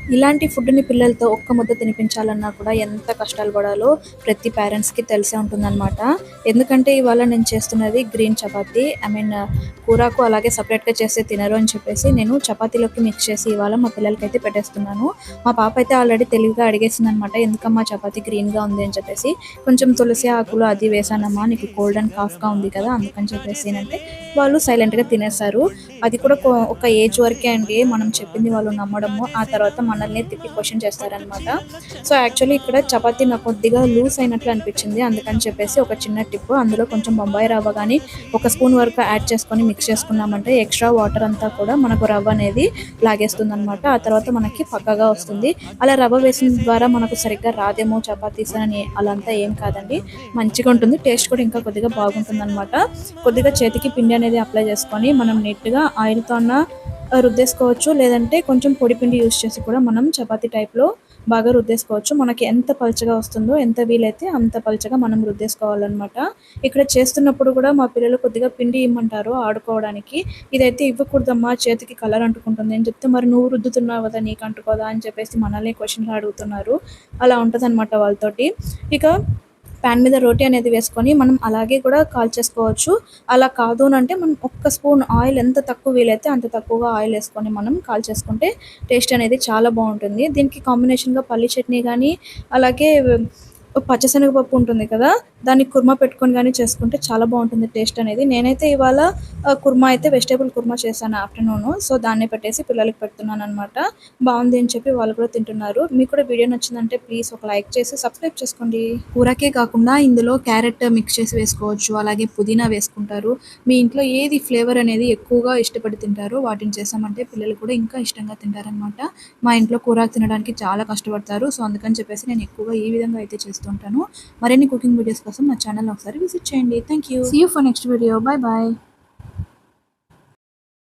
ఇలాంటి ఫుడ్‌ని పిల్లలతో ఒక్క ముద్ద తినిపించాలన్నా కూడా ఎంత కష్టాలు పడాలో ప్రతి పేరెంట్స్‌కి తెలిసే ఉంటుందనమాట. ఎందుకంటే ఇవాళ నేను చేస్తున్నది గ్రీన్ చపాతీ. కూరకు అలాగే సెపరేట్‌గా చేస్తే తినరు అని చెప్పేసి నేను చపాతీలోకి మిక్స్ చేసి ఇవాళ మా పిల్లలకైతే పెట్టేస్తున్నాను. మా పాప అయితే ఆల్రెడీ తెలివిగా అడిగేసిందనమాట. ఎందుకమ్మా చపాతీ గ్రీన్‌గా ఉంది అని చెప్పేసి. కొంచెం తులసి ఆకులు అది వేశానమ్మా నీకు కోల్డ్ అండ్ కాఫ్‌గా ఉంది కదా! అందుకని చెప్పేసినంటే వాళ్ళు సైలెంట్‌గా తినేసారు. అది కూడా ఒక ఏజ్ వరకే అండి. మనం చెప్పింది వాళ్ళు నమ్మడము. ఆ తర్వాత మనల్నే తిప్పి క్వెషన్ చేస్తారనమాట. సో, యాక్చువల్లీ ఇక్కడ చపాతీ నాకు కొద్దిగా లూజ్ అయినట్లు అనిపించింది. అందుకని చెప్పేసి ఒక చిన్న టిప్ అందులో కొంచెం బొంబాయి రవ్వ గాని, ఒక స్పూన్ వరకు యాడ్ చేసుకొని మిక్స్ చేసుకున్నామంటే ఎక్స్‌ట్రా వాటర్ అంతా కూడా మనకు రవ్వ అనేది లాగేస్తుందనమాట. ఆ తర్వాత మనకి పక్కాగా వస్తుంది. అలా రవ్వ వేసిన ద్వారా మనకు సరిగ్గా రాదేమో చపాతీస్ అని అలా అంతా ఏం కాదండి. మంచిగా ఉంటుంది. టేస్ట్ కూడా ఇంకా కొద్దిగా బాగుంటుందనమాట. కొద్దిగా చేతికి పిండి అనేది అప్లై చేసుకొని మనం నీట్‌గా ఆయిల్‌తో అన్నా రుద్దేసుకోవచ్చు. లేదంటే కొంచెం పొడి పిండి యూజ్ చేసి కూడా మనం చపాతీ టైప్‌లో బాగా రుద్దేసుకోవచ్చు. మనకి ఎంత పల్చగా వస్తుందో, ఎంత వీలైతే అంత పల్చగా మనం రుద్దేసుకోవాలనమాట. ఇక్కడ చేస్తున్నప్పుడు కూడా మా పిల్లలు కొద్దిగా పిండి ఇమ్మంటారు ఆడుకోవడానికి. ఇదైతే ఇవ్వకూడదమ్మా చేతికి కలర్ అంటుకుంటుంది అని చెప్తే, మరి నువ్వు రుద్దుతున్నావు కదా! నీకు అంటుకోదా అని చెప్పేసి మనల్ని క్వెషన్‌లు అడుగుతున్నారు. అలా ఉంటదనమాట వాళ్ళతోటి. ఇక పాన్ మీద రోటి అనేది వేసుకొని మనం అలాగే కూడా కాల్చేసుకోవచ్చు. అలా కాదు అనంటే మనం ఒక్క స్పూన్ ఆయిల్ ఎంత తక్కువ వీలైతే అంత తక్కువగా ఆయిల్ ఏసుకొని మనం కాల్చేసుకుంటే టేస్ట్ అనేది చాలా బావుంటుంది. దీనికి కాంబినేషన్‌గా పల్లి చట్నీ గానీ, అలాగే పచ్చిశనగపప్పు ఉంటుంది కదా! దాన్ని కుర్మా పెట్టుకొని గానీ చేసుకుంటే చాలా బావుంటుంది టేస్ట్ అనేది. నేనైతే ఇవాళ కుర్మా అయితే వెజిటబుల్ కుర్మా చేశాను ఆఫ్టర్‌నూను. సో, దాన్నే పెట్టేసి పిల్లలకి పెడుతున్నాననమాట. బావుంది అని చెప్పి వాళ్ళు కూడా తింటున్నారు. మీకు కూడా వీడియో నచ్చిందంటే ప్లీజ్ ఒక లైక్ చేసి సబ్స్క్రైబ్ చేసుకోండి. కూరకే కాకుండా ఇందులో క్యారెట్ మిక్స్ చేసి వేసుకోవచ్చు. అలాగే పుదీనా వేసుకుంటారు. మీ ఇంట్లో ఏది ఫ్లేవర్ అనేది ఎక్కువగా ఇష్టపడి తింటారో వాటిని చేశామంటే పిల్లలు కూడా ఇంకా ఇష్టంగా తింటారనమాట. మా ఇంట్లో కూరాకు తినడానికి చాలా కష్టపడతారు. సో, అందుకని చెప్పేసి నేను ఎక్కువగా ఈ విధంగా అయితే చేస్తూ ఉంటాను. మరిన్ని కుకింగ్ వీడియోస్ కోసం నా ఛానల్‌ని ఒకసారి విజిట్ చేయండి. Thank you. See you for next video. Bye by.